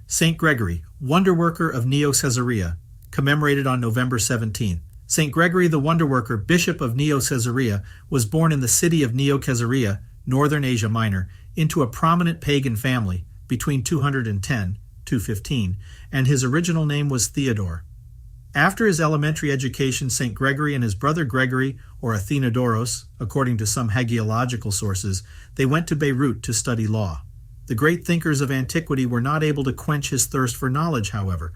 Saint Gregory, Wonderworker of Neocaesarea, commemorated on November 17. Saint Gregory the Wonderworker, Bishop of Neocaesarea, was born in the city of Neocaesarea, northern Asia Minor, into a prominent pagan family between 210–215, and his original name was Theodore. After his elementary education, St. Gregory and his brother Gregory, or Athenodoros, according to some hagiological sources, they went to Beirut to study law. The great thinkers of antiquity were not able to quench his thirst for knowledge, however.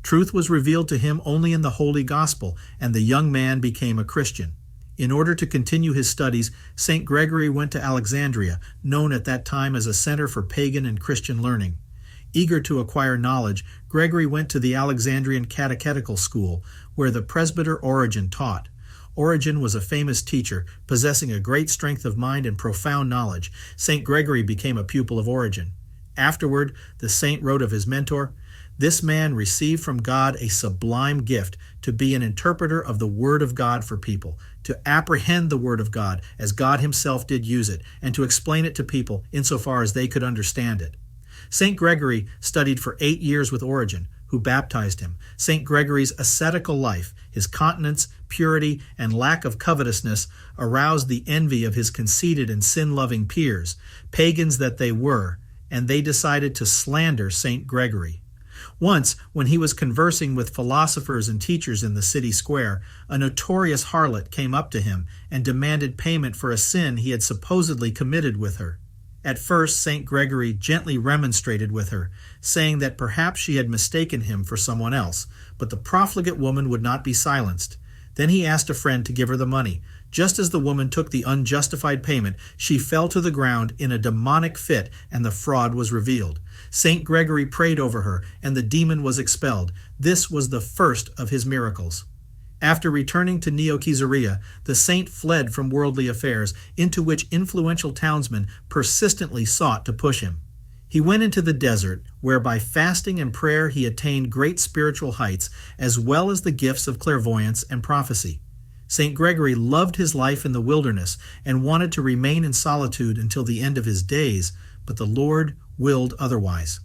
Truth was revealed to him only in the Holy Gospel, and the young man became a Christian. In order to continue his studies, St. Gregory went to Alexandria, known at that time as a center for pagan and Christian learning. Eager to acquire knowledge, Gregory went to the Alexandrian Catechetical School, where the presbyter Origen taught. Origen was a famous teacher, possessing a great strength of mind and profound knowledge. St. Gregory became a pupil of Origen. Afterward, the saint wrote of his mentor, "This man received from God a sublime gift to be an interpreter of the Word of God for people, to apprehend the Word of God as God himself did use it, and to explain it to people insofar as they could understand it." St. Gregory studied for 8 years with Origen, who baptized him. St. Gregory's ascetical life, his continence, purity, and lack of covetousness aroused the envy of his conceited and sin-loving peers, pagans that they were, and they decided to slander St. Gregory. Once, when he was conversing with philosophers and teachers in the city square, a notorious harlot came up to him and demanded payment for a sin he had supposedly committed with her. At first, St. Gregory gently remonstrated with her, saying that perhaps she had mistaken him for someone else, but the profligate woman would not be silenced. Then he asked a friend to give her the money. Just as the woman took the unjustified payment, she fell to the ground in a demonic fit, and the fraud was revealed. St. Gregory prayed over her, and the demon was expelled. This was the first of his miracles. After returning to Neocaesarea, the saint fled from worldly affairs, into which influential townsmen persistently sought to push him. He went into the desert, where by fasting and prayer he attained great spiritual heights, as well as the gifts of clairvoyance and prophecy. St. Gregory loved his life in the wilderness and wanted to remain in solitude until the end of his days, but the Lord willed otherwise.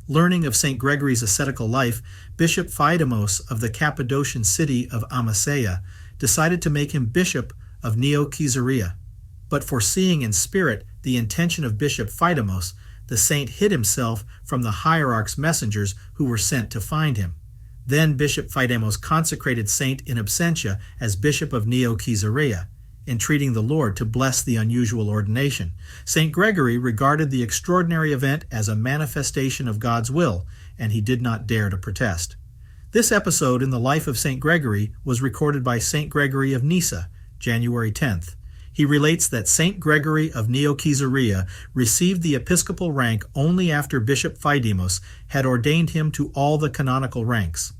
Learning of St. Gregory's ascetical life, Bishop Phaidamos of the Cappadocian city of Amasea decided to make him Bishop of Neocaesarea. But foreseeing in spirit the intention of Bishop Phaidamos, the saint hid himself from the hierarch's messengers who were sent to find him. Then Bishop Phaidamos consecrated Saint in absentia as Bishop of Neocaesarea, entreating the Lord to bless the unusual ordination. St. Gregory regarded the extraordinary event as a manifestation of God's will, and he did not dare to protest. This episode in the life of St. Gregory was recorded by St. Gregory of Nyssa, January 10th. He relates that St. Gregory of Neocaesarea received the episcopal rank only after Bishop Phaidamos had ordained him to all the canonical ranks.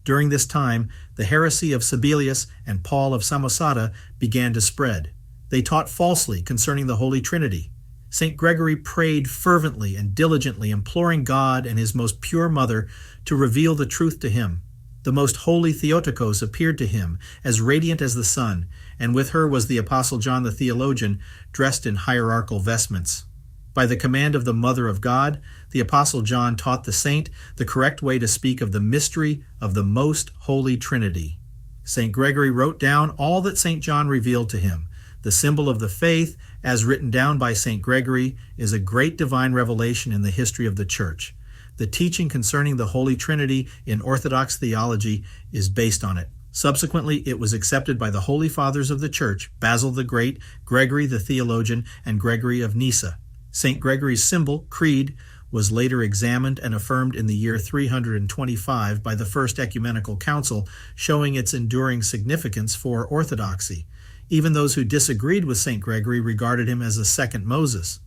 During this time, the heresy of Sabellius and Paul of Samosata began to spread. They taught falsely concerning the Holy Trinity. St. Gregory prayed fervently and diligently, imploring God and his most pure mother to reveal the truth to him. The most holy Theotokos appeared to him, as radiant as the sun, and with her was the Apostle John the Theologian, dressed in hierarchical vestments. By the command of the Mother of God, the Apostle John taught the saint the correct way to speak of the mystery of the most holy Trinity. St. Gregory wrote down all that St. John revealed to him. The symbol of the faith, as written down by St. Gregory, is a great divine revelation in the history of the Church. The teaching concerning the Holy Trinity in Orthodox theology is based on it. Subsequently, it was accepted by the Holy Fathers of the Church, Basil the Great, Gregory the Theologian, and Gregory of Nyssa. St. Gregory's symbol, creed, was later examined and affirmed in the year 325 by the First Ecumenical Council, showing its enduring significance for orthodoxy. Even those who disagreed with St. Gregory regarded him as a second Moses.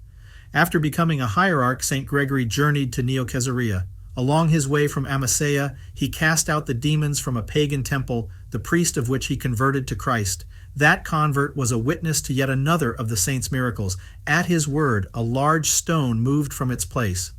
After becoming a hierarch, St. Gregory journeyed to Neocaesarea. Along his way from Amasea, he cast out the demons from a pagan temple, the priest of which he converted to Christ. That convert was a witness to yet another of the saint's miracles. At his word, a large stone moved from its place.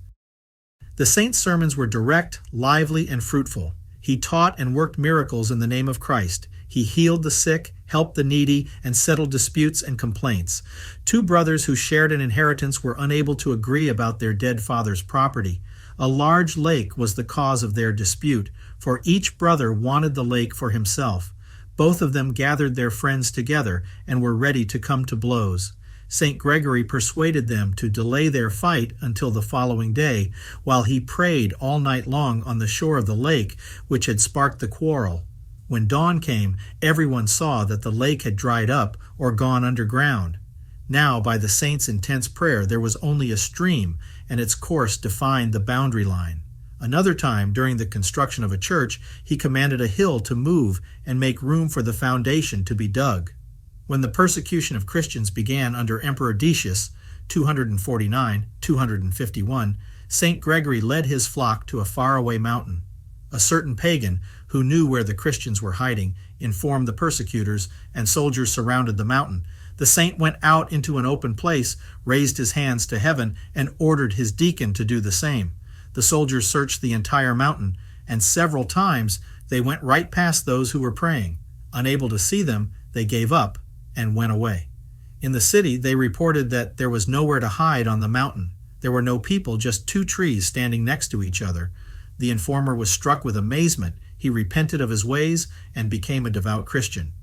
The saint's sermons were direct, lively, and fruitful. He taught and worked miracles in the name of Christ. He healed the sick, helped the needy, and settled disputes and complaints. Two brothers who shared an inheritance were unable to agree about their dead father's property. A large lake was the cause of their dispute, for each brother wanted the lake for himself. Both of them gathered their friends together and were ready to come to blows. St. Gregory persuaded them to delay their fight until the following day, while he prayed all night long on the shore of the lake, which had sparked the quarrel. When dawn came, everyone saw that the lake had dried up or gone underground. Now, by the saint's intense prayer, there was only a stream, and its course defined the boundary line. Another time, during the construction of a church, he commanded a hill to move and make room for the foundation to be dug. When the persecution of Christians began under Emperor Decius, 249-251, St. Gregory led his flock to a faraway mountain. A certain pagan, who knew where the Christians were hiding, informed the persecutors, and soldiers surrounded the mountain. The saint went out into an open place, raised his hands to heaven, and ordered his deacon to do the same. The soldiers searched the entire mountain, and several times they went right past those who were praying. Unable to see them, they gave up and went away. In the city, they reported that there was nowhere to hide on the mountain. There were no people, just 2 trees standing next to each other. The informer was struck with amazement. He repented of his ways and became a devout Christian.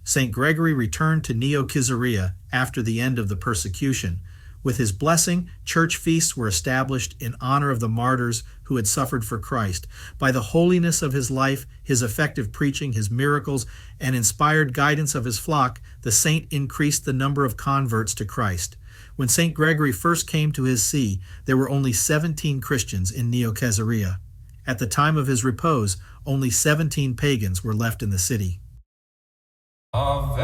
St. Gregory returned to Neocaesarea after the end of the persecution. With his blessing, church feasts were established in honor of the martyrs who had suffered for Christ. By the holiness of his life, his effective preaching, his miracles, and inspired guidance of his flock, the saint increased the number of converts to Christ. When St. Gregory first came to his see, there were only 17 Christians in Neocaesarea. At the time of his repose, only 17 pagans were left in the city. Ave